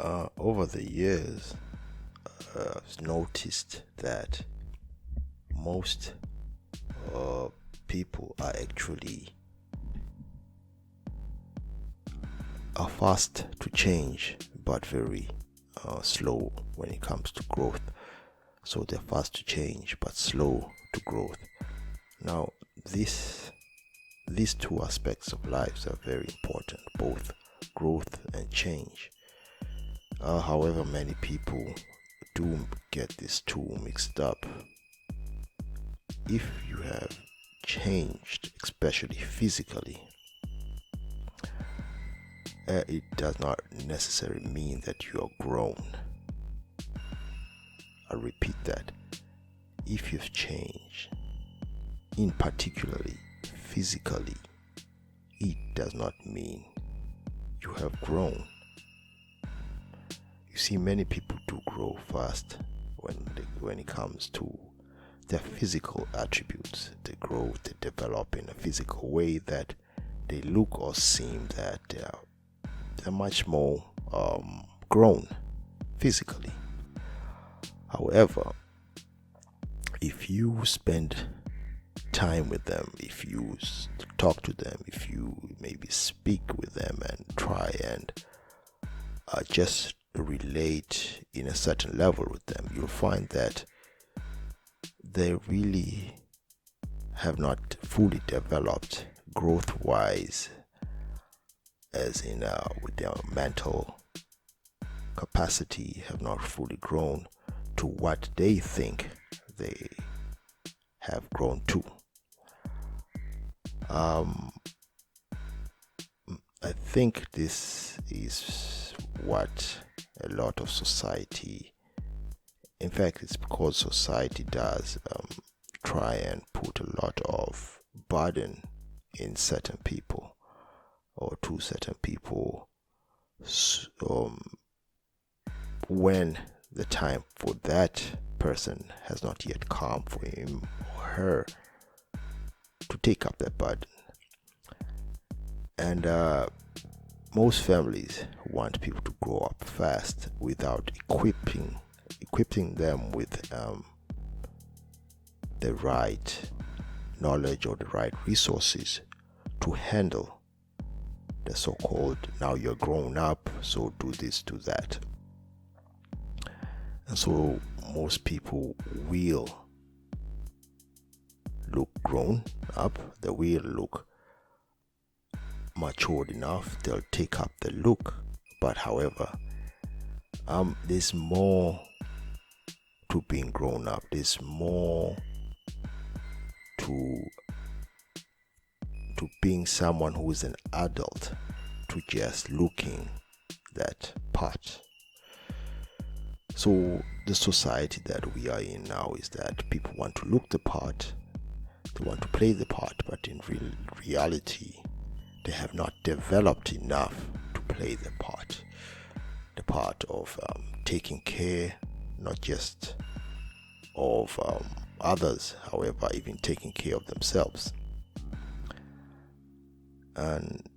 Over the years, I've noticed that most people are fast to change, but very slow when it comes to growth. So they're fast to change, but slow to growth. Now, these two aspects of lives are very important, both growth and change. However, many people do get these two mixed up. If you have changed, especially physically, it does not necessarily mean that you are grown. I repeat that. If you've changed, in particularly physically, it does not mean you have grown. You see, many people do grow fast when it comes to their physical attributes. They grow, they develop in a physical way that they look or seem that they're much more grown physically. However, if you spend time with them, if you talk to them, if you maybe speak with them and try and just relate in a certain level with them, you'll find that they really have not fully developed growth-wise, as in with their mental capacity, have not fully grown to what they think they have grown to. I think this is what a lot of society, in fact, it's because society does try and put a lot of burden in certain people or to certain people when the time for that person has not yet come for him or her to take up that burden. And most families want people to grow up fast without equipping them with the right knowledge or the right resources to handle the so-called, now you're grown up, so do this, do that. And so most people will look grown up, they will look matured enough, they'll take up the look. But however, there's more to being grown up. There's more to being someone who is an adult to just looking that part. So the society that we are in now is that people want to look the part, they want to play the part, but in reality they have not developed enough to play the part of taking care, not just of others, however, even taking care of themselves. And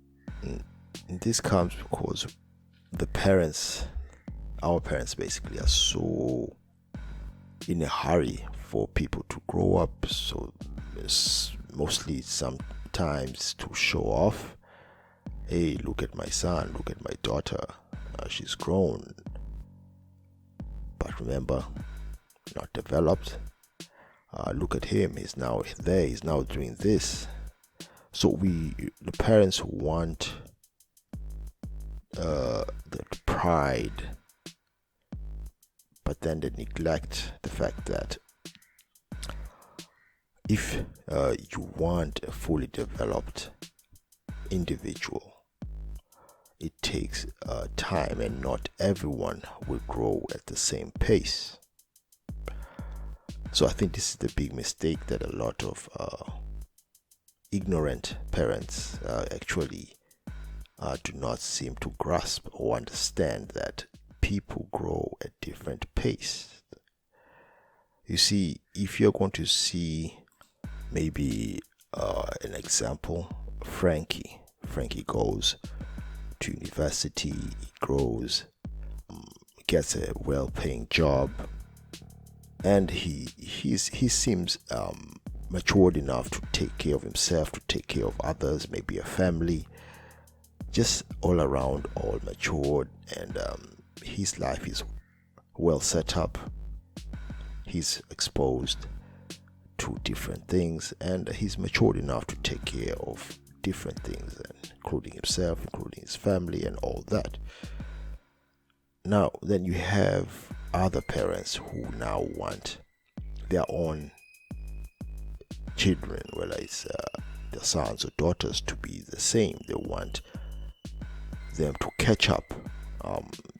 this comes because our parents basically are so in a hurry for people to grow up, so it's mostly sometimes to show off. Hey, look at my son, look at my daughter, she's grown, but remember, not developed. Look at him, he's now there, he's now doing this. So the parents want the pride, but then they neglect the fact that if you want a fully developed individual, it takes time, and not everyone will grow at the same pace. So I think this is the big mistake that a lot of ignorant parents actually do not seem to grasp or understand, that people grow at different pace. You see, if you're going to see maybe an example, Frankie goes to university, he grows, gets a well-paying job, and he seems matured enough to take care of himself, to take care of others, maybe a family, just all around, all matured, and his life is well set up. He's exposed to different things, and he's matured enough to take care of different things, including himself, including his family, and all that. Now, then you have other parents who now want their own children, whether it's their sons or daughters, to be the same. They want them to catch up,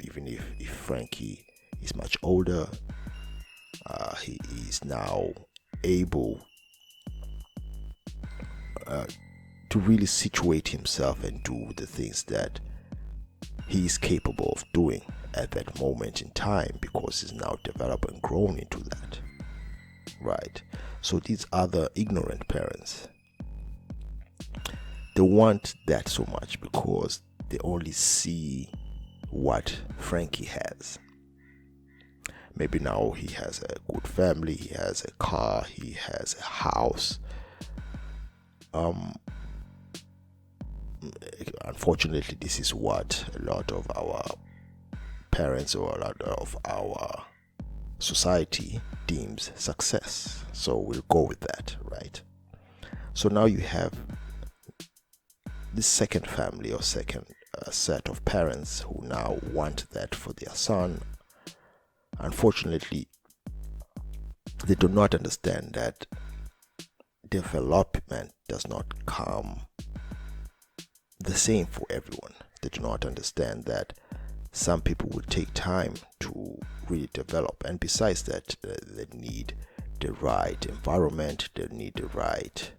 even if Frankie is much older. He is now able to really situate himself and do the things that he is capable of doing at that moment in time, because he's now developed and grown into that, right? So these other ignorant parents, they want that so much because they only see what Frankie has. Maybe now he has a good family, he has a car, he has a house. Unfortunately, this is what a lot of our parents or a lot of our society deems success. So we'll go with that, right? So now you have this second family or second set of parents who now want that for their son. Unfortunately, they do not understand that development does not come the same for everyone. They do not understand that some people will take time to really develop, and besides that, they need the right environment, they need the right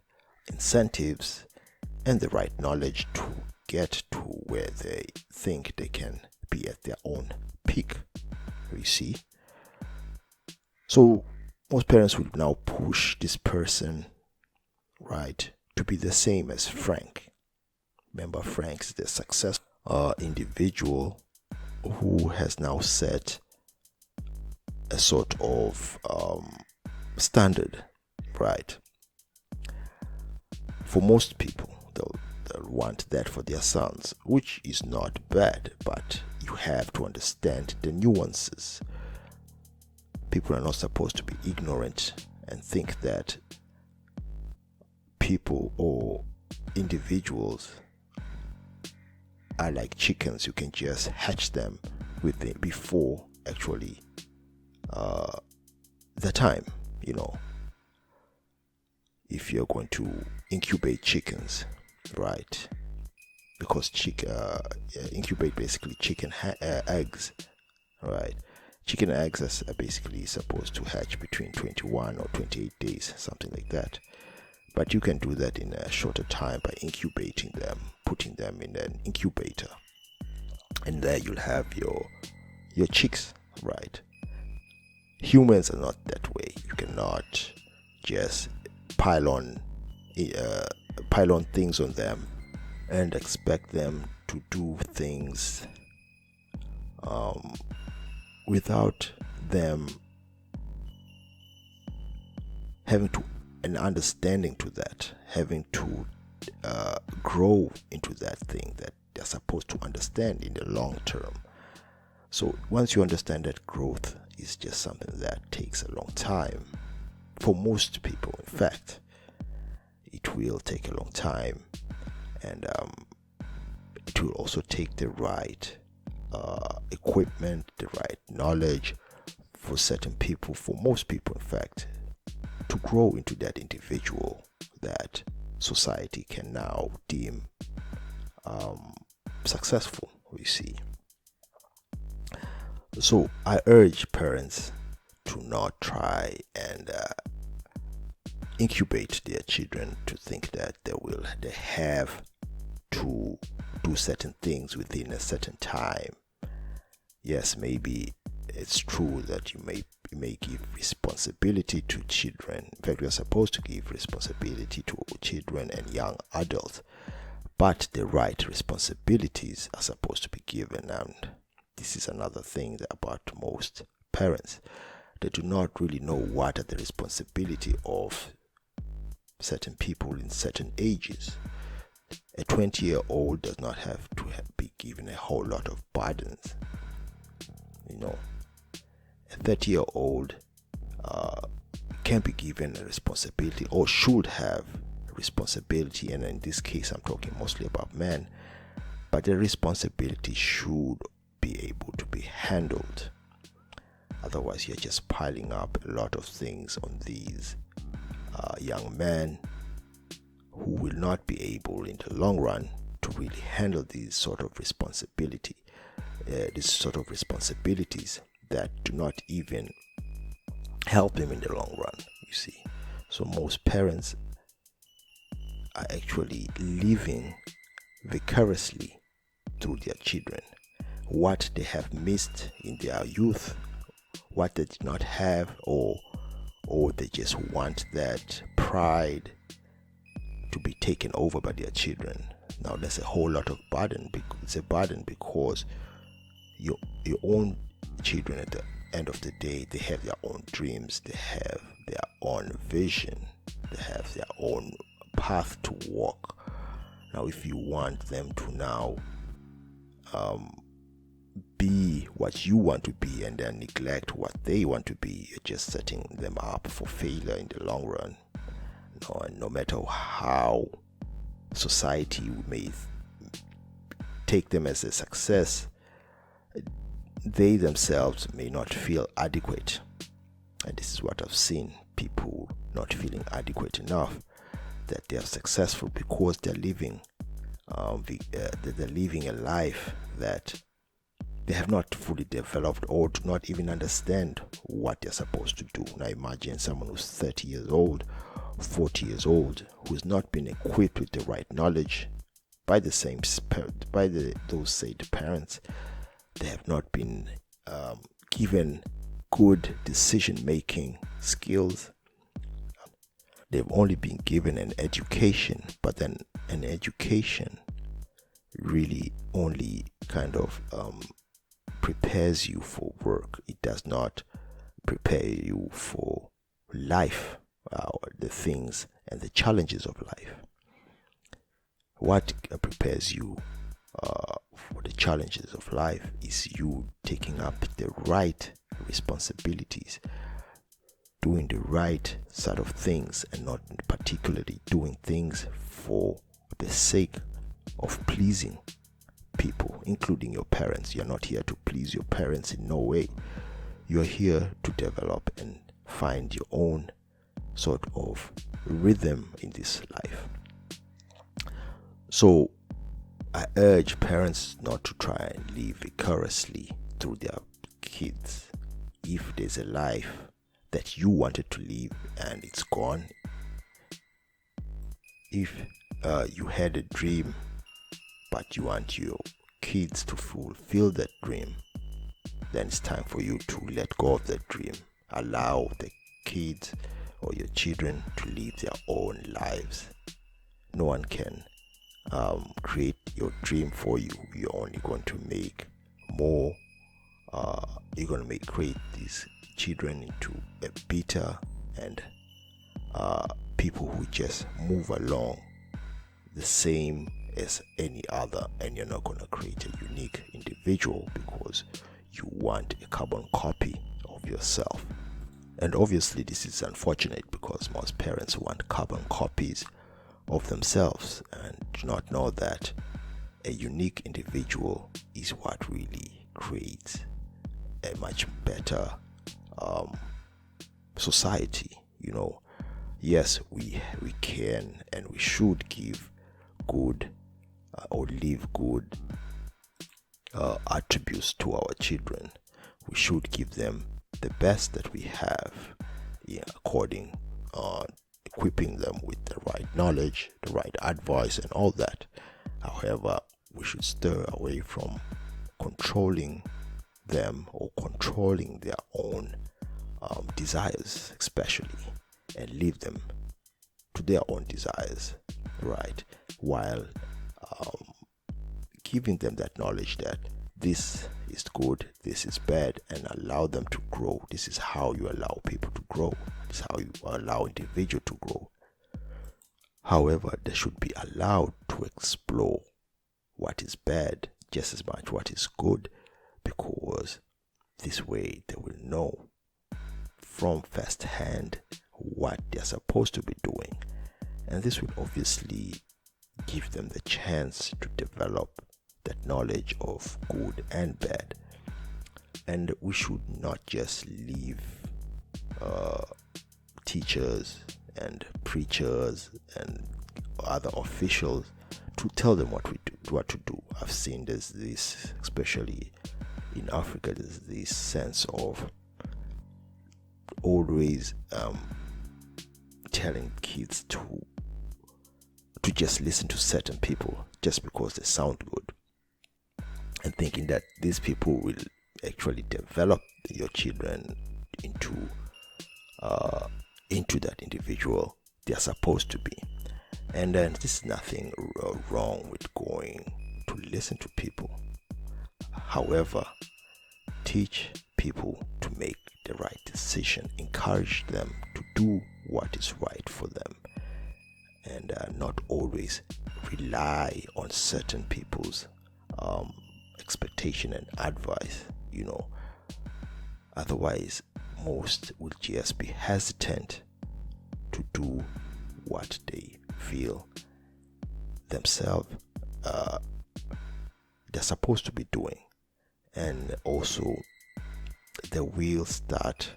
incentives and the right knowledge to get to where they think they can be at their own peak, you see. So most parents will now push this person, right, to be the same as Frank. Remember, Frank's the successful individual who has now set a sort of standard, right? For most people, they'll want that for their sons, which is not bad, but you have to understand the nuances. People are not supposed to be ignorant and think that people or individuals are like chickens. You can just hatch them before actually the time, you know. If you're going to incubate chickens, right? Because incubate basically chicken eggs, right? Chicken eggs are basically supposed to hatch between 21 or 28 days, something like that. But you can do that in a shorter time by incubating them, putting them in an incubator, and there you'll have your chicks, right? Humans are not that way. You cannot just pile on things on them and expect them to do things without them having to an understanding to that, having to grow into that thing that they're supposed to understand in the long term. So once you understand that growth is just something that takes a long time, for most people, in fact, it will take a long time, and it will also take the right equipment, the right knowledge for certain people, for most people, in fact, to grow into that individual that society can now deem successful, we see. So I urge parents to not try and incubate their children to think that they have to do certain things within a certain time. Yes, maybe it's true that you may give responsibility to children. In fact, we are supposed to give responsibility to children and young adults, but the right responsibilities are supposed to be given, and this is another thing about most parents. They do not really know what are the responsibility of certain people in certain ages. A 20-year-old does not have to be given a whole lot of burdens. A 30-year-old can be given a responsibility, or should have a responsibility, and in this case I'm talking mostly about men, but the responsibility should be able to be handled. Otherwise, you're just piling up a lot of things on these young men who will not be able in the long run to really handle these sort of responsibilities that do not even help them in the long run, you see. So most parents are actually living vicariously through their children. What they have missed in their youth, what they did not have, or they just want that pride to be taken over by their children. Now there's a whole lot of burden. It's a burden because your own children, at the end of the day, they have their own dreams, they have their own vision, they have their own path to walk. Now if you want them to now be what you want to be and then neglect what they want to be, you're just setting them up for failure in the long run. No matter how society may take them as a success, they themselves may not feel adequate. And this is what I've seen: people not feeling adequate enough, that they are successful because they're living a life that they have not fully developed, or do not even understand what they're supposed to do. Now imagine someone who's 30 years old, 40 years old, who's not been equipped with the right knowledge by those said parents. They have not been given good decision-making skills. They've only been given an education, but then an education really only kind of prepares you for work. It does not prepare you for life, the things and the challenges of life. What prepares you for the challenges of life is you taking up the right responsibilities, doing the right sort of things, and not particularly doing things for the sake of pleasing people, including your parents. You're not here to please your parents in no way. You're here to develop and find your own sort of rhythm in this life. So I urge parents not to try and live vicariously through their kids. If there's a life that you wanted to live and it's gone, if you had a dream but you want your kids to fulfill that dream, then it's time for you to let go of that dream. Allow the kids or your children to live their own lives. No one can create your dream for you. You're only going to make more. You're going to create these children into a bitter and people who just move along the same as any other, and you're not going to create a unique individual because you want a carbon copy of yourself. And obviously this is unfortunate because most parents want carbon copies of themselves and do not know that a unique individual is what really creates a much better society. Yes, we can and we should give good or leave good attributes to our children. We should give them the best that we have, according equipping them with the right knowledge, the right advice, and all that. However, we should steer away from controlling them or controlling their own desires, especially, and leave them to their own desires, right? While giving them that knowledge that this is good, this is bad, and allow them to grow. This is how you allow people to grow. This is how you allow individual to grow. However, they should be allowed to explore what is bad just as much what is good, because this way they will know from first hand what they're supposed to be doing, and this will obviously give them the chance to develop that knowledge of good and bad. And we should not just leave teachers and preachers and other officials to tell them what to do. I've seen there's this, especially in Africa, there's this sense of always telling kids to just listen to certain people just because they sound good, and thinking that these people will actually develop your children into that individual they are supposed to be. And then there's nothing wrong with going to listen to people. However, teach people to make the right decision. Encourage them to do what is right for them, and not always rely on certain people's expectation and advice. Otherwise, most will just be hesitant to do what they feel themselves they're supposed to be doing, and also they will start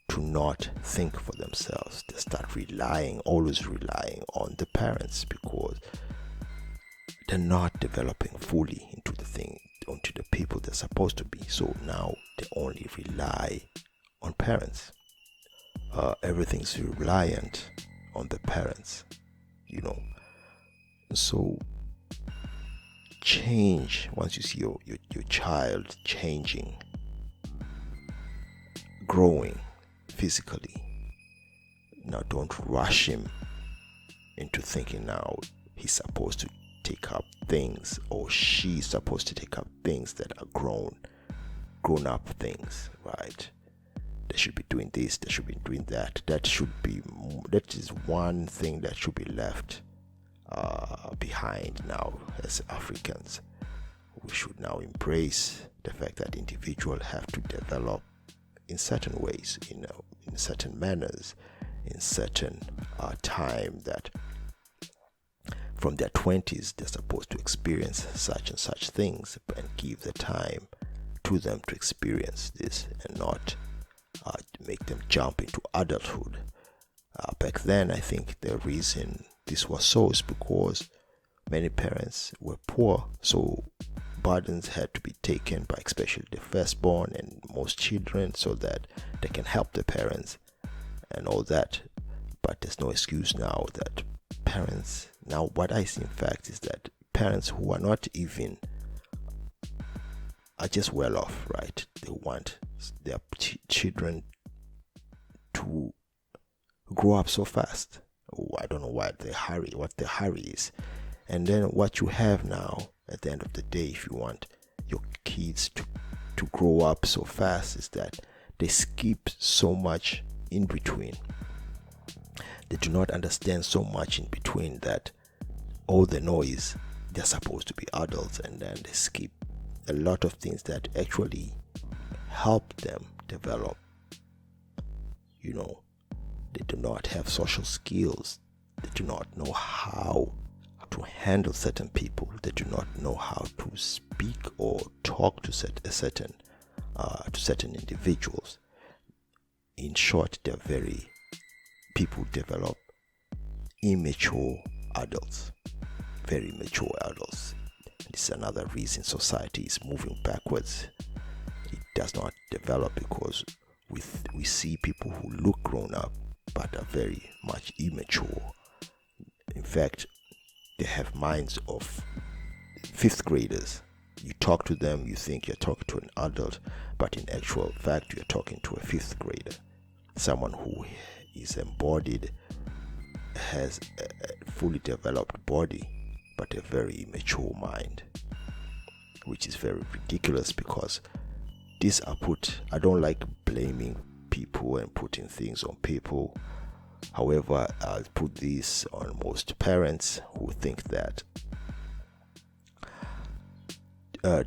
to not think for themselves. They start always relying on the parents, because they're not developing fully into the people they're supposed to be. So now they only rely on parents. Everything's reliant on the parents, So change, once you see your child changing, growing physically, now don't rush him into thinking now he's supposed to take up things, or she's supposed to take up things that are grown up things, right? They should be doing this, they should be doing that. That is one thing that should be left behind now. As Africans, we should now embrace the fact that individuals have to develop in certain ways, in certain manners, in certain time, that from their 20s they're supposed to experience such and such things, and give the time to them to experience this, and not make them jump into adulthood. Back then, I think the reason this was so is because many parents were poor, so burdens had to be taken by especially the firstborn and most children, so that they can help the parents and all that. But there's no excuse now that parents, now what I see in fact is that parents who are not even, are just well off, right? They want their children to grow up so fast. I don't know what the hurry is. And then what you have now, at the end of the day, if you want your kids to grow up so fast, is that they skip so much in between. They do not understand so much in between, that all they know is they're supposed to be adults, and then they skip a lot of things that actually help them develop. They do not have social skills. They do not know how to handle certain people. They do not know how to speak or talk to certain individuals. In short, people develop immature adults, very mature adults. This is another reason society is moving backwards. It does not develop because we see people who look grown up but are very much immature. In fact, they have minds of 5th graders. You talk to them, you think you're talking to an adult, but in actual fact, you're talking to a 5th grader. Someone who is embodied, has a fully developed body, but a very immature mind. which is very ridiculous, because I don't like blaming people and putting things on people. However, I'll put this on most parents who think that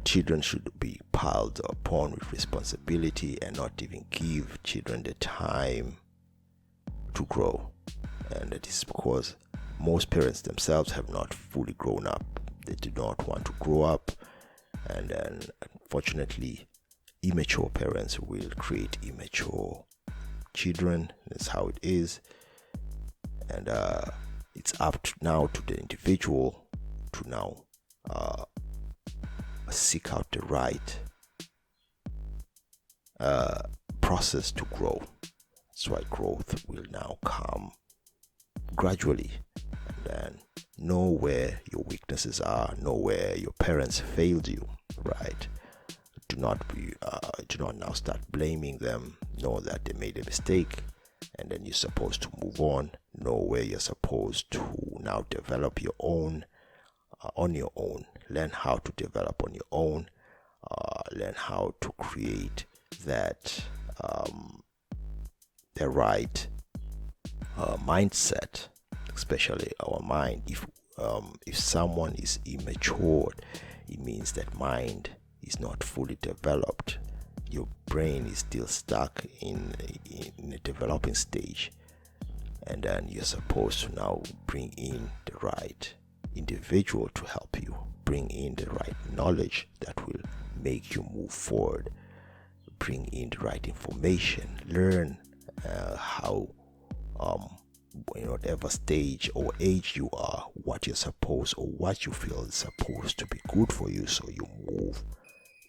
children should be piled upon with responsibility and not even give children the time to grow. And that is because most parents themselves have not fully grown up. They do not want to grow up, and then unfortunately immature parents will create immature children. That's how it is. And it's up to the individual to now seek out the right process to grow. That's why growth will now come gradually, and then know where your weaknesses are, know where your parents failed you, right? Do not now start blaming them. Know that they made a mistake, and then you're supposed to move on. Know where you're supposed to now develop your own on your own. Learn how to develop on your own. Learn how to create that the right mindset, especially our mind. If someone is immature, it means that mind is not fully developed. Your brain is still stuck in a developing stage, and then you're supposed to now bring in the right individual to help you, bring in the right knowledge that will make you move forward, bring in the right information, learn how in whatever stage or age you are, what you're supposed or what you feel is supposed to be good for you, so you move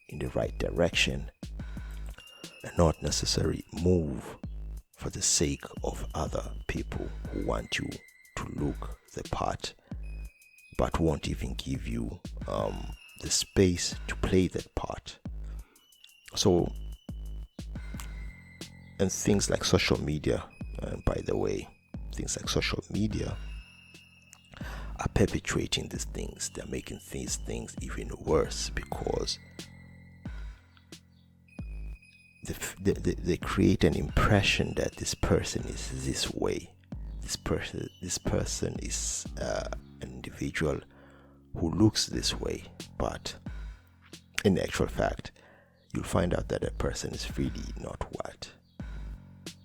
in the right direction and not necessarily move for the sake of other people who want you to look the part but won't even give you the space to play that part. So, and things like social media, and by the way, things like social media are perpetuating these things. They're making these things even worse, because they create an impression that this person is this way. This person is an individual who looks this way, but in actual fact, you'll find out that a person is really not what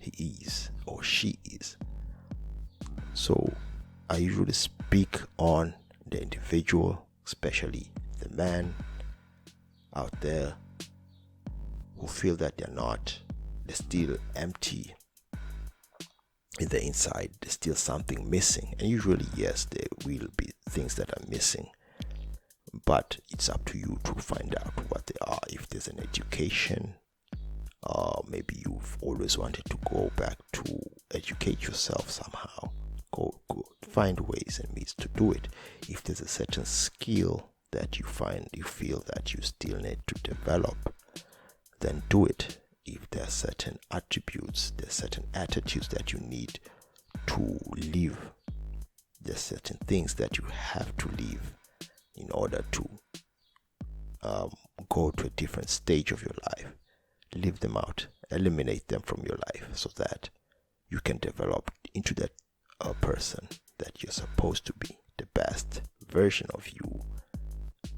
he is or she is. So I usually speak on the individual, especially the man out there who feel that they're still empty in the inside. There's still something missing, and usually, yes, there will be things that are missing, but it's up to you to find out what they are. If there's an education, maybe you've always wanted to go back to educate yourself somehow, go find ways and means to do it. If there's a certain skill that you feel that you still need to develop, then do it. If there are certain attributes, there's certain attitudes that you need to live, there's certain things that you have to live in order to go to a different stage of your life. Leave them out, eliminate them from your life, so that you can develop into that person that you're supposed to be. The best version of you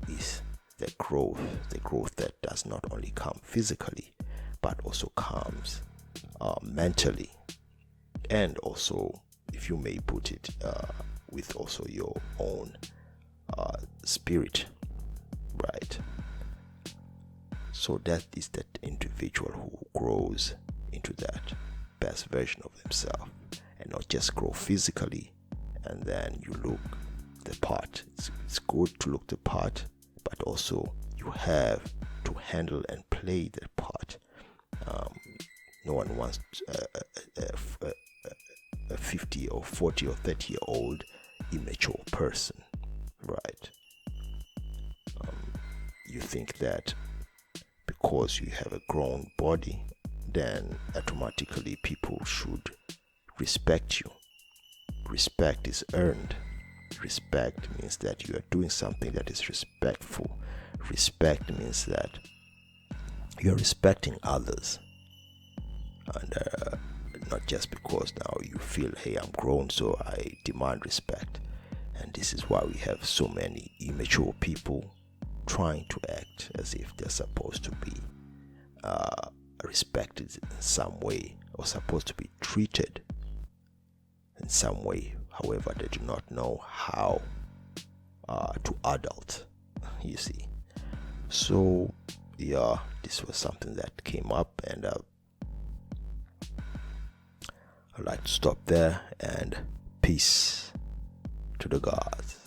is the growth that does not only come physically, but also comes mentally, and also, if you may put it, with also your own spirit, right? So that is that individual who grows into that best version of themselves, and not just grow physically and then you look the part. It's good to look the part, but also you have to handle and play the part. No one wants a 50 or 40 or 30-year-old immature person, right? You think that because you have a grown body, then automatically people should respect you. Respect is earned. Respect means that you are doing something that is respectful. Respect means that you're respecting others, and not just because now you feel, hey, I'm grown, so I demand respect. And this is why we have so many immature people trying to act as if they're supposed to be respected in some way, or supposed to be treated in some way. However, they do not know how to adult, you see. So yeah, this was something that came up, and I'd like to stop there, and peace to the gods.